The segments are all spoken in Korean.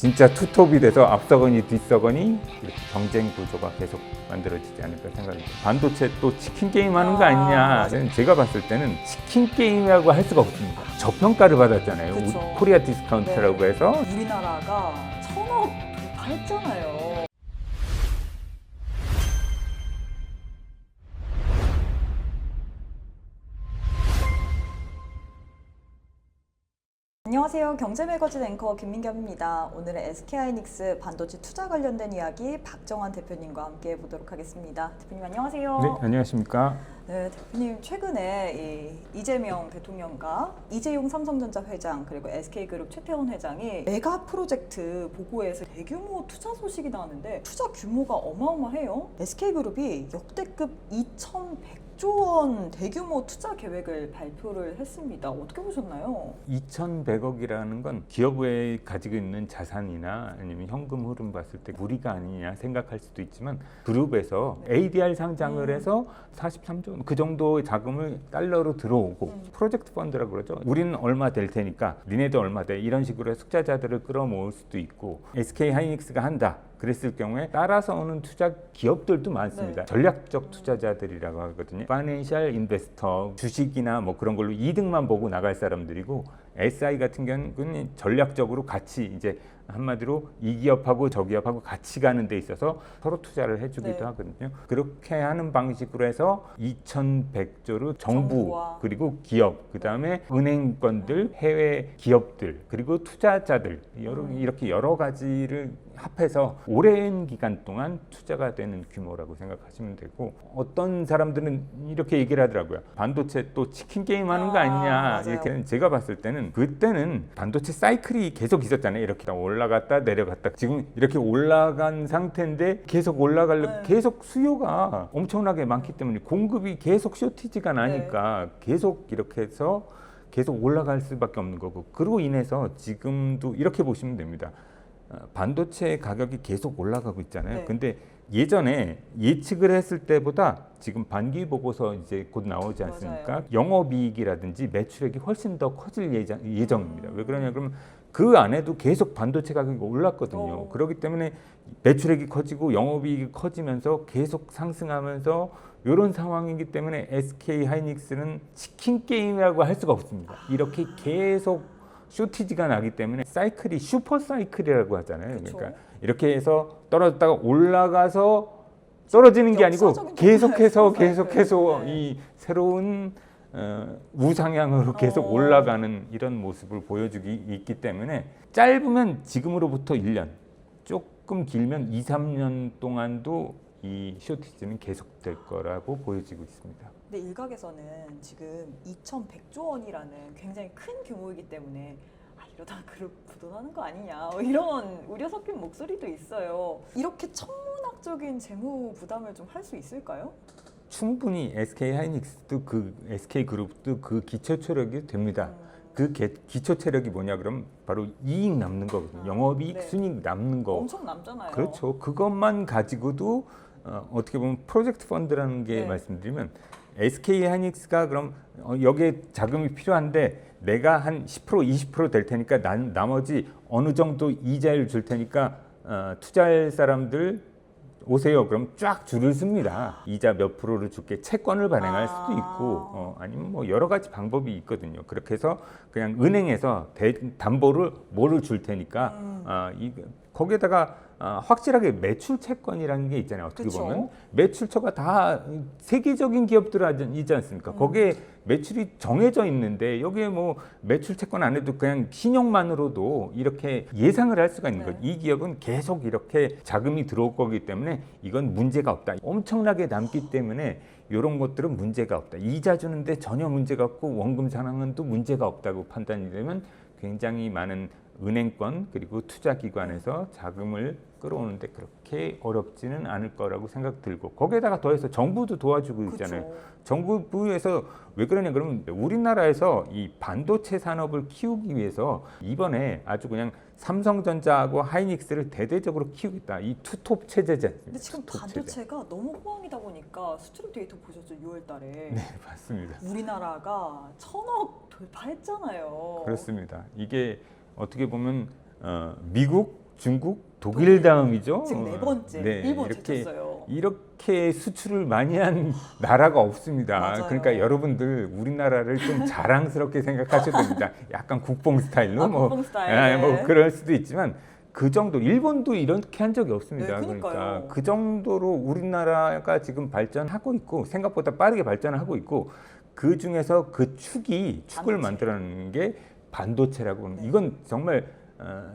진짜 투톱이 돼서 앞서거니 뒤서거니 이렇게 경쟁 구조가 계속 만들어지지 않을까 생각합니다. 반도체 또 치킨 게임 하는 거 아니냐. 제가 봤을 때는 치킨 게임이라고 할 수가 없습니다. 저평가를 받았잖아요. 그쵸. 코리아 디스카운트라고 해서 우리나라가 1000억 돌파했잖아요. 안녕하세요. 경제매거진 앵커 김민겸입니다. 오늘은 SK하이닉스 반도체 투자 관련된 이야기 박정환 대표님과 함께 해보도록 하겠습니다. 대표님 안녕하세요. 네, 안녕하십니까. 네, 대표님 최근에 이재명 대통령과 이재용 삼성전자 회장 그리고 SK그룹 최태원 회장이 메가 프로젝트 보고에서 대규모 투자 소식이 나왔는데 투자 규모가 어마어마해요. SK그룹이 역대급 2,100조 원 대규모 투자 계획을 발표를 했습니다. 어떻게 보셨나요? 2,100억이라는 건 기업에 가지고 있는 자산이나 아니면 현금 흐름 봤을 때 무리가 아니냐 생각할 수도 있지만 그룹에서 ADR 상장을 해서 43조 그 정도의 자금을 달러로 들어오고 프로젝트 펀드라고 그러죠. 우리는 얼마 될 테니까 니네도 얼마 돼 이런 식으로 해서 투자자들을 끌어모을 수도 있고 SK하이닉스가 한다. 그랬을 경우에 따라서 오는 투자 기업들도 많습니다. 네. 전략적 투자자들이라고 하거든요. 파이낸셜 인베스터, 주식이나 뭐 그런 걸로 이득만 보고 나갈 사람들이고 SI 같은 경우는 전략적으로 같이 이제 한마디로 이 기업하고 저 기업하고 같이 가는 데 있어서 서로 투자를 해주기도 네. 하거든요. 그렇게 하는 방식으로 해서 2,100조를 정부 정부와 그리고 기업 그다음에 은행권들 해외 기업들 그리고 투자자들 이렇게 여러 가지를 합해서 오랜 기간 동안 투자가 되는 규모라고 생각하시면 되고 어떤 사람들은 이렇게 얘기를 하더라고요. 반도체 또 치킨 게임 하는 거 아니냐 맞아요. 이렇게 제가 봤을 때는 그때는 반도체 사이클이 계속 있었잖아요. 이렇게 올라갔다 내려갔다 지금 이렇게 올라간 상태인데 계속 올라가려고 계속 수요가 엄청나게 많기 때문에 공급이 계속 쇼티지가 나니까 계속 이렇게 해서 계속 올라갈 수밖에 없는 거고 그로 인해서 지금도 이렇게 보시면 됩니다. 반도체 가격이 계속 올라가고 있잖아요. 네. 근데 예전에 예측을 했을 때보다 지금 반기 보고서 이제 곧 나오지 않습니까? 맞아요. 영업이익이라든지 매출액이 훨씬 더 커질 예정입니다. 왜 그러냐 그러면 그 안에도 계속 반도체 가격이 올랐거든요. 그렇기 때문에 매출액이 커지고 영업이익이 커지면서 계속 상승하면서 이런 상황이기 때문에 SK하이닉스는 치킨 게임이라고 할 수가 없습니다. 이렇게 계속 쇼티지가 나기 때문에 사이클이 슈퍼 사이클이라고 하잖아요. 그쵸. 그러니까 이렇게 해서 떨어졌다가 올라가서 떨어지는 게 아니고 역사적인 계속해서 사이클. 계속해서 네. 이 새로운 우상향으로 계속 올라가는 이런 모습을 보여주기 있기 때문에 짧으면 지금으로부터 1년, 조금 길면 2, 3년 동안도 이 쇼티지는 계속될 거라고 보여지고 있습니다. 근데 일각에서는 지금 2,100조 원이라는 굉장히 큰 규모이기 때문에 이러다 그룹 부도나는 거 아니냐 이런 우려 섞인 목소리도 있어요. 이렇게 천문학적인 재무 부담을 좀 할 수 있을까요? 충분히 SK하이닉스도 그 SK그룹도 그 기초 체력이 됩니다. 그 기초 체력이 뭐냐 그러면 바로 이익 남는 거거든요. 영업이익, 네. 순이익 남는 거. 엄청 남잖아요. 그렇죠. 그것만 가지고도 어떻게 보면 프로젝트 펀드라는 게 네. 말씀드리면 SK하이닉스가 그럼 여기에 자금이 필요한데 내가 한 10% 20% 될 테니까 나머지 어느 정도 이자를 줄 테니까 투자할 사람들 오세요. 그럼 쫙 줄을 씁니다. 이자 몇 프로를 줄게 채권을 발행할 수도 있고 아니면 뭐 여러 가지 방법이 있거든요. 그렇게 해서 그냥 은행에서 담보를 뭐를 줄 테니까 거기에다가 확실하게 매출 채권이라는 게 있잖아요. 어떻게 그쵸? 보면 매출처가 다 세계적인 기업들이지 않습니까? 거기에 매출이 정해져 있는데 여기에 뭐 매출 채권 안 해도 그냥 신용만으로도 이렇게 예상을 할 수가 있는 거죠. 이 기업은 계속 이렇게 자금이 들어올 거기 때문에 이건 문제가 없다. 엄청나게 남기 때문에 이런 것들은 문제가 없다. 이자 주는데 전혀 문제가 없고 원금 상환도 문제가 없다고 판단이 되면 굉장히 많은 은행권 그리고 투자기관에서 자금을 끌어오는데 그렇게 어렵지는 않을 거라고 생각 들고 거기에다가 더해서 정부도 도와주고 있잖아요. 그쵸. 정부에서 왜 그러냐 그러면 우리나라에서 이 반도체 산업을 키우기 위해서 이번에 아주 그냥 삼성전자하고 하이닉스를 대대적으로 키우겠다. 이 투톱 체제제. 근데 지금 반도체가 너무 호황이다 보니까 수출 데이터 보셨죠? 6월 달에. 네, 맞습니다. 우리나라가 1000억 돌파했잖아요. 그렇습니다. 이게 어떻게 보면 미국, 중국, 독일 다음이죠. 지금 네 번째 네, 일본 이렇게 제쳤어요. 이렇게 수출을 많이 한 나라가 없습니다. 맞아요. 그러니까 여러분들 우리나라를 좀 자랑스럽게 생각하셔도 됩니다. 약간 국뽕 스타일로 국뽕 스타일. 뭐 그럴 수도 있지만 그 정도 일본도 이렇게 한 적이 없습니다. 네, 그러니까 그러니까요. 그 정도로 우리나라가 지금 발전하고 있고 생각보다 빠르게 발전하고 있고 그 중에서 그 축을 반도체. 만들어내는 게 반도체라고 합니다. 네. 이건 정말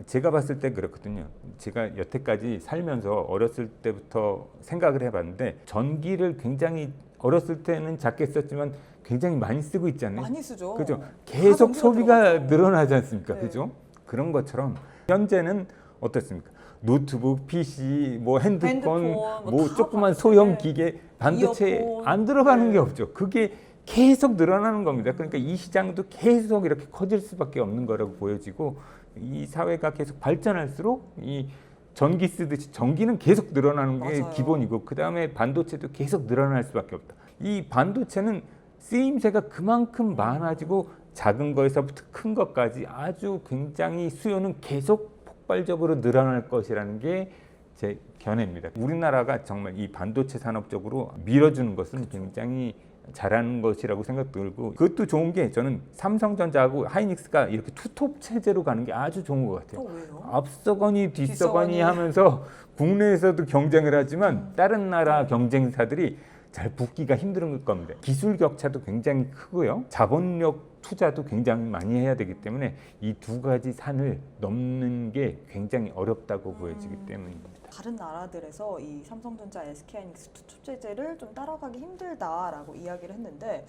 제가 봤을 때 그렇거든요. 제가 여태까지 살면서 어렸을 때부터 생각을 해봤는데 전기를 굉장히 어렸을 때는 작게 썼지만 굉장히 많이 쓰고 있잖아요. 많이 쓰죠. 그죠? 다 계속 전기가 소비가 들어가죠. 늘어나지 않습니까? 네. 그죠? 그런 것처럼 현재는 어떻습니까? 노트북, PC, 뭐 핸드폰, 뭐 다 조그만 반도체. 소형 기계, 반도체 이어폰. 안 들어가는 네. 게 없죠. 그게 계속 늘어나는 겁니다. 그러니까 이 시장도 계속 이렇게 커질 수밖에 없는 거라고 보여지고 이 사회가 계속 발전할수록 이 전기 쓰듯이 전기는 계속 늘어나는 게 맞아요. 기본이고 그 다음에 반도체도 계속 늘어날 수밖에 없다. 이 반도체는 쓰임새가 그만큼 많아지고 작은 거에서부터 큰 것까지 아주 굉장히 수요는 계속 폭발적으로 늘어날 것이라는 게 제 견해입니다. 우리나라가 정말 이 반도체 산업 쪽으로 밀어주는 것은 굉장히 잘하는 것이라고 생각 들고 그것도 좋은 게 저는 삼성전자하고 하이닉스가 이렇게 투톱 체제로 가는 게 아주 좋은 것 같아요. 왜요? 앞서거니 뒤서거니 뒤서거니. 하면서 국내에서도 경쟁을 하지만 다른 나라 경쟁사들이 잘 붙기가 힘든 겁니다. 기술 격차도 굉장히 크고요. 자본력 투자도 굉장히 많이 해야 되기 때문에 이 두 가지 산을 넘는 게 굉장히 어렵다고 보여지기 때문입니다. 다른 나라들에서 이 삼성전자, SK하이닉스 투톱 체제를 좀 따라가기 힘들다라고 이야기를 했는데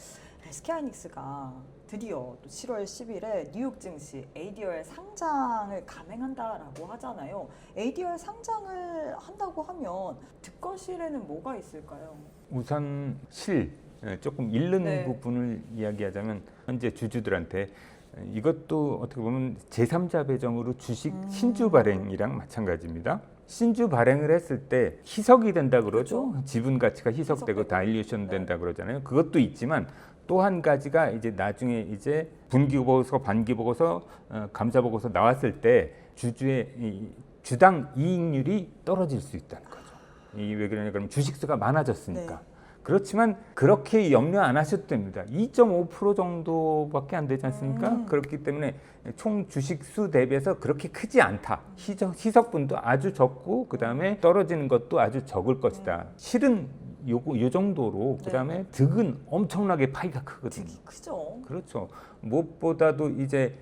SK하이닉스가 드디어 또 7월 10일에 뉴욕 증시 ADR 상장을 감행한다라고 하잖아요. ADR 상장을 한다고 하면 득거실에는 뭐가 있을까요? 우선 조금 잃는 네. 부분을 이야기하자면 현재 주주들한테 이것도 어떻게 보면 제3자 배정으로 주식 신주 발행이랑 마찬가지입니다. 신주 발행을 했을 때 희석이 된다 그러죠. 그렇죠. 지분 가치가 희석되고 희석되고. 다일루션 된다 그러잖아요. 그것도 있지만 또 한 가지가 이제 나중에 이제 분기 보고서, 반기 보고서, 감사 보고서 나왔을 때 주주의 이 주당 이익률이 떨어질 수 있다는 거죠. 이 왜 그러냐 그러면 주식수가 많아졌으니까. 네. 그렇지만 그렇게 염려 안 하셔도 됩니다. 2.5% 정도밖에 안 되지 않습니까? 그렇기 때문에 총 주식수 대비해서 그렇게 크지 않다. 희석분도 아주 적고 그 다음에 떨어지는 것도 아주 적을 것이다. 실은 요 정도로 그 다음에 득은 엄청나게 파이가 크거든요. 득이 크죠. 그렇죠. 무엇보다도 이제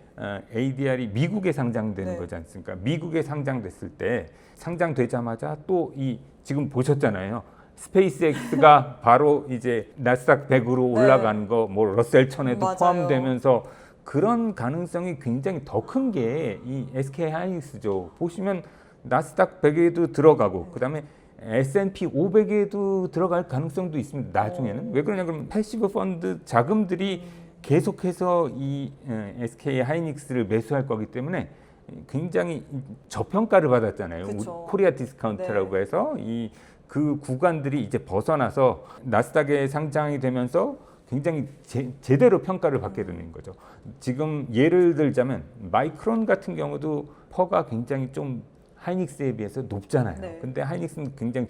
ADR이 미국에 상장되는 네. 거지 않습니까? 미국에 상장됐을 때 상장되자마자 또 이 지금 보셨잖아요. 스페이스X가 바로 이제 나스닥 100으로 올라간 거, 뭐 러셀 1000에도 맞아요. 포함되면서 그런 가능성이 굉장히 더 큰 게 이 SK 하이닉스죠. 보시면 나스닥 100에도 들어가고 그다음에 S&P 500에도 들어갈 가능성도 있습니다. 나중에는 왜 그러냐 그러면 패시브 펀드 자금들이 계속해서 이 SK 하이닉스를 매수할 거기 때문에 굉장히 저평가를 받았잖아요. 그쵸. 코리아 디스카운트라고 해서 이 그 구간들이 이제 벗어나서 나스닥에 상장이 되면서 굉장히 제대로 평가를 받게 되는 거죠. 지금 예를 들자면 마이크론 같은 경우도 퍼가 굉장히 좀 하이닉스에 비해서 높잖아요. 네. 근데 하이닉스는 굉장히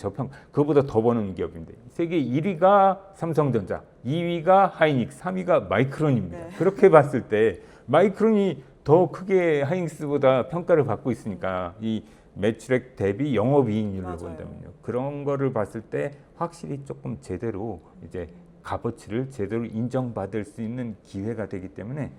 그거보다 더 버는 기업인데 세계 1위가 삼성전자, 2위가 하이닉스, 3위가 마이크론입니다. 네. 그렇게 봤을 때 마이크론이 더 크게 하이닉스보다 평가를 받고 있으니까 이 매출액 대비 영업이익률을 맞아요. 본다면요. 그런 거를 봤을 때 확실히 조금 제대로 이제 값어치를 제대로 인정받을 수 있는 기회가 되기 때문에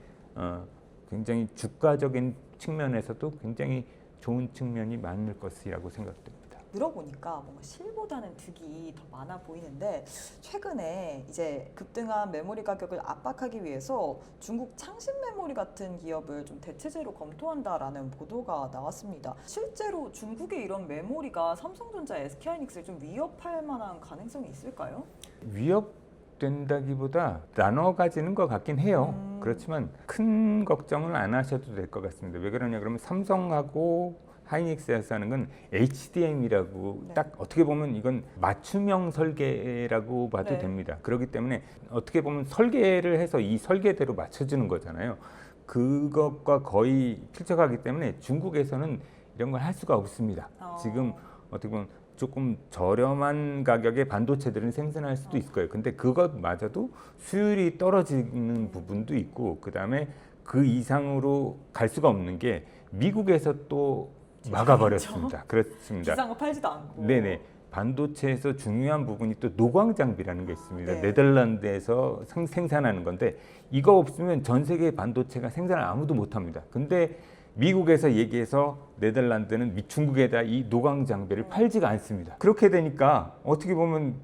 굉장히 주가적인 측면에서도 굉장히 좋은 측면이 많을 것이라고 생각됩니다. 들어보니까 뭔가 실보다는 득이 더 많아 보이는데 최근에 이제 급등한 메모리 가격을 압박하기 위해서 중국 창신 메모리 같은 기업을 좀 대체제로 검토한다라는 보도가 나왔습니다. 실제로 중국의 이런 메모리가 삼성전자, SK하이닉스를 좀 위협할 만한 가능성이 있을까요? 위협된다기보다 나눠 가지는 것 같긴 해요. 그렇지만 큰 걱정은 안 하셔도 될 것 같습니다. 왜 그러냐 그러면 삼성하고 하이닉스에서 하는 건 HDM이라고 네. 딱 어떻게 보면 이건 맞춤형 설계라고 봐도 네. 됩니다. 그렇기 때문에 어떻게 보면 설계를 해서 이 설계대로 맞춰주는 거잖아요. 그것과 거의 필적하기 때문에 중국에서는 이런 걸 할 수가 없습니다. 어. 지금 어떻게 보면 조금 저렴한 가격의 반도체들은 생산할 수도 있을 거예요. 근데 그것마저도 수율이 떨어지는 부분도 있고, 그 다음에 그 이상으로 갈 수가 없는 게 미국에서 또 막아버렸습니다. 그렇습니다. 비싼 거 팔지도 않고. 네네. 반도체에서 중요한 부분이 또 노광 장비라는 게 있습니다. 네. 네덜란드에서 생산하는 건데, 이거 없으면 전 세계 반도체가 생산을 아무도 못합니다. 근데 미국에서 얘기해서 네덜란드는 중국에다 이 노광 장비를 팔지가 않습니다. 그렇게 되니까 어떻게 보면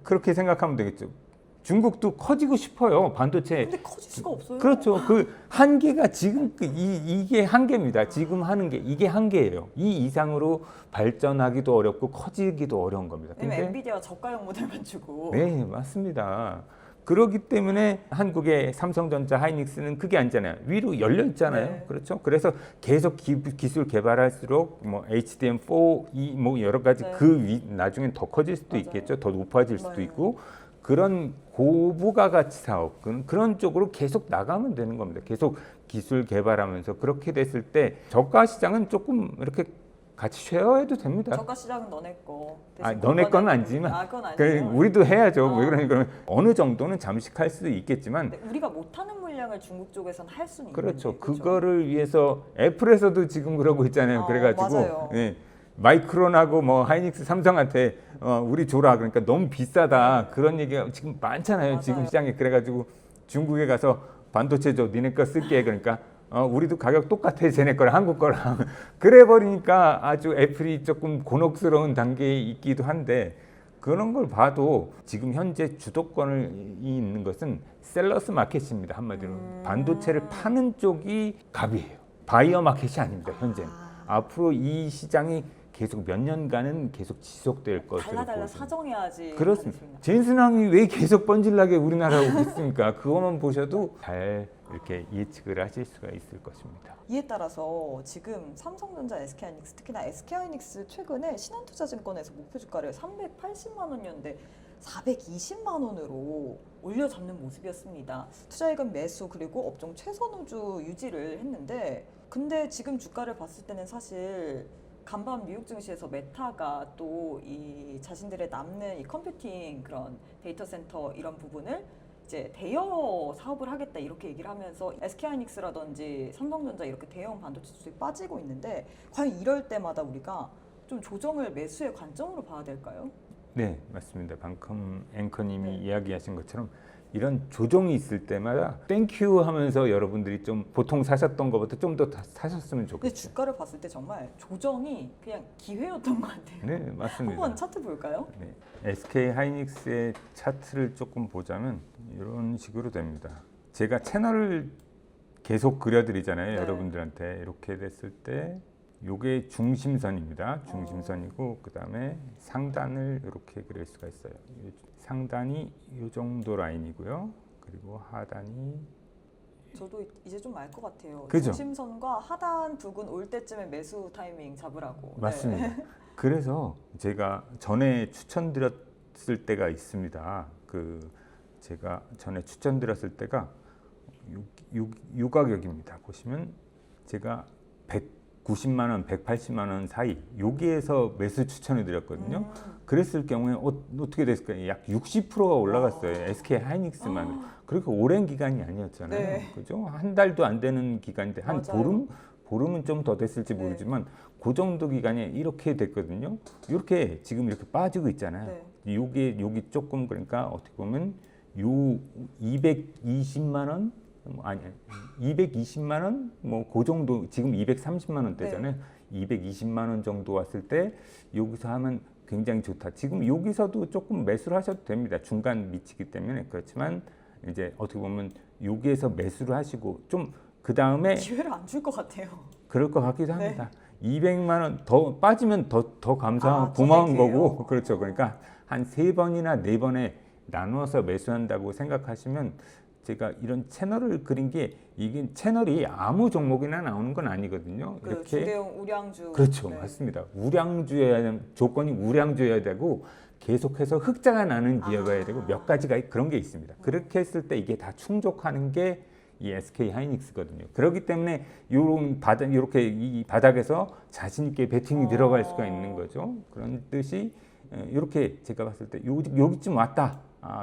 그렇게 생각하면 되겠죠. 중국도 커지고 싶어요, 반도체. 근데 커질 수가 없어요. 그렇죠. 그 한계가 지금 이게 한계입니다. 지금 하는 게 이게 한계예요. 이 이상으로 발전하기도 어렵고 커지기도 어려운 겁니다. 왜냐면 엔비디아가 저가형 모델만 주고. 네, 맞습니다. 그렇기 때문에 한국의 삼성전자, 하이닉스는 그게 아니잖아요. 위로 열려 있잖아요. 네. 그렇죠. 그래서 계속 기술 개발할수록 뭐 HDM4, 뭐 여러 가지 네. 나중엔 더 커질 수도 맞아요. 있겠죠. 더 높아질 수도 네. 있고, 그런 고부가 가치 사업, 그런 쪽으로 계속 나가면 되는 겁니다. 계속 기술 개발하면서 그렇게 됐을 때 저가 시장은 조금 이렇게 같이 쉐어해도 됩니다. 저가 시장은 너네 거. 너네 건 아니지만, 그건 그 아니에요. 우리도 해야죠. 왜 그러니까 어느 정도는 잠식할 수도 있겠지만, 근데 우리가 못하는 물량을 중국 쪽에서는 할 수는 그렇죠. 있는데, 그렇죠? 그거를 위해서 애플에서도 지금 그러고 있잖아요. 그래가지고 맞아요. 예, 마이크론하고 뭐 하이닉스, 삼성한테 우리 줘라, 그러니까 너무 비싸다, 그런 얘기가 지금 많잖아요. 맞아요. 지금 시장에. 그래가지고 중국에 가서 반도체 줘, 니네 거 쓸게. 그러니까 우리도 가격 똑같아, 쟤네 거랑 한국 거랑. 그래 버리니까 아주 애플이 조금 곤혹스러운 단계에 있기도 한데, 그런 걸 봐도 지금 현재 주도권을 있는 것은 셀러스 마켓입니다. 한마디로 반도체를 파는 쪽이 갑이에요. 바이어 마켓이 아닙니다. 현재는. 앞으로 이 시장이 계속 몇 년간은 계속 지속될 것으로 달라 보여집니다. 사정해야지. 그렇습니다. 가능성이 제인슨왕이 왜 계속 번질나게 우리나라에 오고 있습니까? 그것만 보셔도 잘 이렇게 예측을 하실 수가 있을 것입니다. 이에 따라서 지금 삼성전자, SK하이닉스, 특히나 SK하이닉스 최근에 신한투자증권에서 목표 주가를 380만 원이었는데 420만 원으로 올려잡는 모습이었습니다. 투자이익은 매수 그리고 업종 최선우주 유지를 했는데, 근데 지금 주가를 봤을 때는 사실 간밤 미국 증시에서 메타가 또 이 자신들의 남는 이 컴퓨팅 그런 데이터 센터 이런 부분을 이제 대여 사업을 하겠다 이렇게 얘기를 하면서 SK하이닉스라든지 삼성전자 이렇게 대형 반도체 주식이 빠지고 있는데, 과연 이럴 때마다 우리가 좀 조정을 매수의 관점으로 봐야 될까요? 네, 맞습니다. 방금 앵커님이 네. 이야기하신 것처럼 이런 조정이 있을 때마다 땡큐 하면서 여러분들이 좀 보통 사셨던 것보다 좀 더 사셨으면 근데 좋겠어요. 주가를 봤을 때 정말 조정이 그냥 기회였던 것 같아요. 네, 맞습니다. 한번 차트 볼까요? 네, SK 하이닉스의 차트를 조금 보자면 이런 식으로 됩니다. 제가 채널을 계속 그려드리잖아요. 네. 여러분들한테. 이렇게 됐을 때 요게 중심선입니다. 중심선이고, 그 다음에 상단을 이렇게 그릴 수가 있어요. 상단이 이 정도 라인이고요. 그리고 하단이, 저도 이제 좀 알 것 같아요. 그죠? 중심선과 하단 부근 올 때쯤에 매수 타이밍 잡으라고. 맞습니다. 네. 그래서 제가 전에 추천드렸을 때가 있습니다. 제가 전에 추천드렸을 때가 요 가격입니다. 보시면 제가 190만 원, 180만 원 사이 여기에서 매수 추천해 드렸거든요. 그랬을 경우에 어떻게 됐을까요? 약 60%가 올라갔어요. SK 하이닉스만. 그렇게 오랜 기간이 아니었잖아요. 네. 그죠? 한 달도 안 되는 기간인데 한 맞아요. 보름은 좀 더 됐을지 네. 모르지만 그 정도 기간에 이렇게 됐거든요. 이렇게 지금 이렇게 빠지고 있잖아요. 네. 여기 조금, 그러니까 어떻게 보면 요 220만 원, 아니 220만 원, 뭐 그 정도, 지금 230만 원대잖아요. 220만 원 정도 왔을 때 여기서 하면 굉장히 좋다. 지금 여기서도 조금 매수를 하셔도 됩니다. 중간 미치기 때문에. 그렇지만 이제 어떻게 보면 여기에서 매수를 하시고 좀 그 다음에 기회를 안 줄 것 같아요. 그럴 것 같기도 합니다. 200만 원 더 빠지면 더 감사하고 더 고마운 땡큐예요? 거고, 그렇죠. 그러니까 한 3번이나 4번에 나누어서 매수한다고 생각하시면, 제가 이런 채널을 그린 게, 이게 채널이 아무 종목이나 나오는 건 아니거든요. 그 이렇게, 주대용 우량주. 그렇죠. 네. 맞습니다. 우량주여야, 조건이 우량주여야 되고 계속해서 흑자가 나는 기업이어야 되고 몇 가지가 그런 게 있습니다. 그렇게 했을 때 이게 다 충족하는 게 이 SK 하이닉스거든요. 그렇기 때문에 이런 바닥 이렇게 이 바닥에서 자신 있게 베팅이 들어갈 수가 있는 거죠. 그런 뜻이 이렇게 제가 봤을 때 여기쯤 왔다.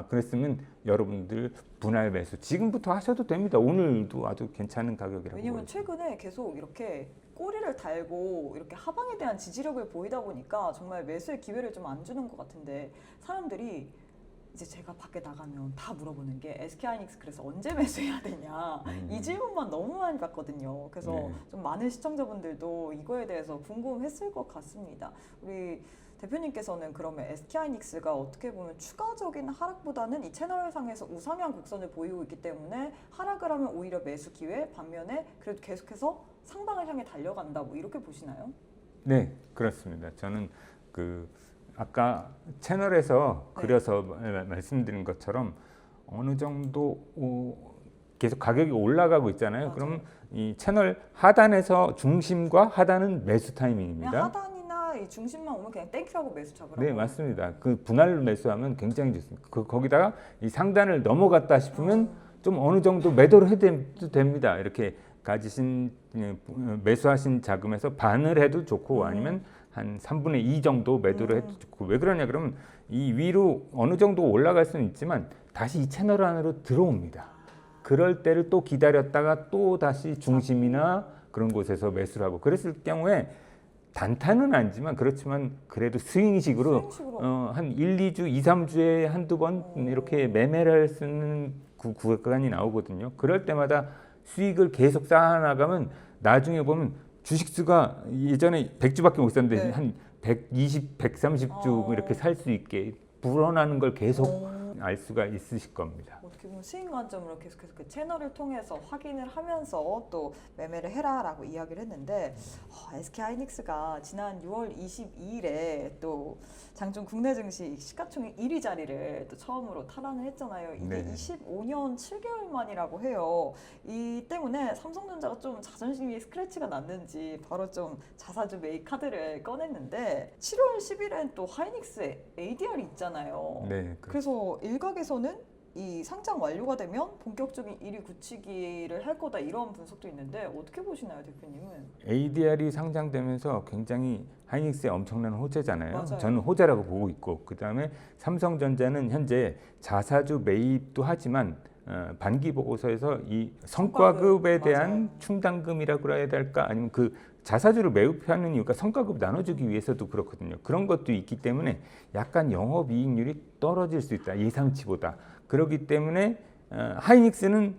그랬으면 여러분들 분할 매수 지금부터 하셔도 됩니다. 오늘도 아주 괜찮은 가격이라고. 왜냐면 최근에 계속 이렇게 꼬리를 달고 이렇게 하방에 대한 지지력을 보이다 보니까 정말 매수의 기회를 좀 안 주는 것 같은데 사람들이 이제 제가 밖에 나가면 다 물어보는 게 SK하이닉스 그래서 언제 매수해야 되냐 이 질문만 너무 많이 받거든요. 그래서 네. 좀 많은 시청자분들도 이거에 대해서 궁금했을 것 같습니다. 우리 대표님께서는 그러면 SK하이닉스가 어떻게 보면 추가적인 하락보다는 이 채널상에서 우상향 곡선을 보이고 있기 때문에 하락을 하면 오히려 매수 기회, 반면에 그래도 계속해서 상방을 향해 달려간다 뭐 이렇게 보시나요? 네, 그렇습니다. 저는 아까 채널에서 네. 그려서 말씀드린 것처럼 어느 정도 계속 가격이 올라가고 있잖아요. 맞아요. 그럼 이 채널 하단에서 중심과 하단은 매수 타이밍입니다. 그냥 하단이나 이 중심만 오면 그냥 땡큐하고 매수 잡으라고. 네, 맞습니다. 그 분할 매수하면 굉장히 좋습니다. 거기다가 이 상단을 넘어갔다 싶으면 좀 어느 정도 매도를 해도 됩니다. 이렇게 가지신 매수하신 자금에서 반을 해도 좋고 아니면 한 3분의 2 정도 매도를 해도 좋고. 왜 그러냐 그러면 이 위로 어느 정도 올라갈 수는 있지만 다시 이 채널 안으로 들어옵니다. 그럴 때를 또 기다렸다가 또 다시 중심이나 그런 곳에서 매수를 하고 그랬을 경우에 단타는 아니지만 그렇지만 그래도 스윙식으로 한 1, 2주, 2, 3주에 한두 번 이렇게 매매를 할 수 있는 구간이 나오거든요. 그럴 때마다 수익을 계속 쌓아나가면 나중에 보면 주식수가 예전에 100주밖에 못 샀는데 네. 한 120, 130주 이렇게 살 수 있게 불어나는 걸 계속 알 수가 있으실 겁니다. 어떻게 보면 수익 관점으로 계속해서 그 채널을 통해서 확인을 하면서 또 매매를 해라라고 이야기를 했는데 SK하이닉스가 지난 6월 22일에 또 장중 국내 증시 시가총액 1위 자리를 또 처음으로 탈환을 했잖아요. 이게 네. 25년 7개월 만이라고 해요. 이 때문에 삼성전자가 좀 자존심이 스크래치가 났는지 바로 좀 자사주 매입 카드를 꺼냈는데 7월 10일엔 또 하이닉스 ADR이 있잖아요. 네, 그래서 일각에서는 이 상장 완료가 되면 본격적인 1위 굳히기를 할 거다 이런 분석도 있는데 어떻게 보시나요, 대표님은? ADR이 상장되면서 굉장히 하이닉스의 엄청난 호재잖아요. 맞아요. 저는 호재라고 보고 있고 그 다음에 삼성전자는 현재 자사주 매입도 하지만 반기 보고서에서 이 성과급에 대한 맞아요. 충당금이라고 해야 될까 아니면 그 자사주를 매입하는 이유가 성과급 나눠주기 위해서도 그렇거든요. 그런 것도 있기 때문에 약간 영업이익률이 떨어질 수 있다. 예상치보다. 그렇기 때문에 하이닉스는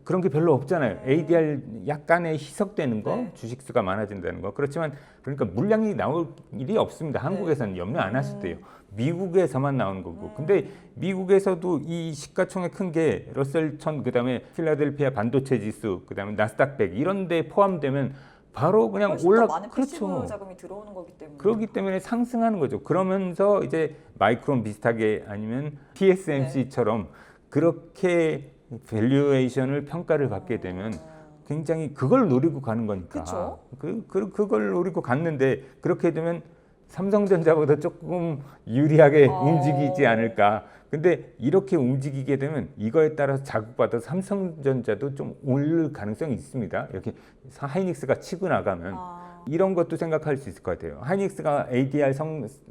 그런 게 별로 없잖아요. ADR 약간의 희석되는 거, 네. 주식수가 많아진다는 거. 그렇지만 그러니까 물량이 나올 일이 없습니다. 한국에서는 염려 안 하실 때요. 미국에서만 나오는 거고. 근데 미국에서도 이 시가총액 큰 게 러셀 1000 그다음에 필라델피아 반도체 지수 그다음에 나스닥 100 이런 데 포함되면 바로 그냥 훨씬 더 많은 패시브 그렇죠. 자금이 들어오는 거기 때문에. 그렇기 때문에 상승하는 거죠. 그러면서 이제 마이크론 비슷하게 아니면 TSMC처럼 그렇게 밸류에이션을 평가를 받게 되면 굉장히 그걸 노리고 가는 거니까. 그쵸. 그걸 노리고 갔는데 그렇게 되면 삼성전자보다 조금 유리하게 움직이지 않을까. 근데 이렇게 움직이게 되면 이거에 따라서 자극받아 삼성전자도 좀 오를 가능성이 있습니다. 이렇게 하이닉스가 치고 나가면 이런 것도 생각할 수 있을 것 같아요. 하이닉스가 ADR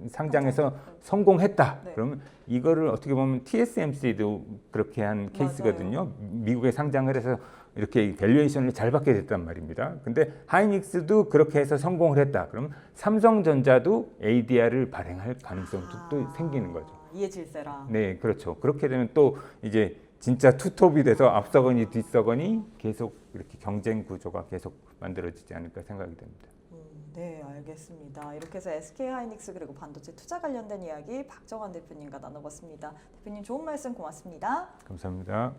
상장에서 성공했다. 네. 그러면 이거를 어떻게 보면 TSMC도 그렇게 한 케이스거든요. 미국에 상장을 해서 이렇게 밸류에이션을 잘 받게 됐단 말입니다. 근데 하이닉스도 그렇게 해서 성공을 했다. 그러면 삼성전자도 ADR을 발행할 가능성도 또 생기는 거죠. 이해질세라. 네, 그렇죠. 그렇게 되면 또 이제 진짜 투톱이 돼서 앞서거니 뒤서거니 계속 이렇게 경쟁 구조가 계속 만들어지지 않을까 생각이 됩니다. 네, 알겠습니다. 이렇게 해서 SK하이닉스 그리고 반도체 투자 관련된 이야기 박정환 대표님과 나눠봤습니다. 대표님 좋은 말씀 고맙습니다. 감사합니다.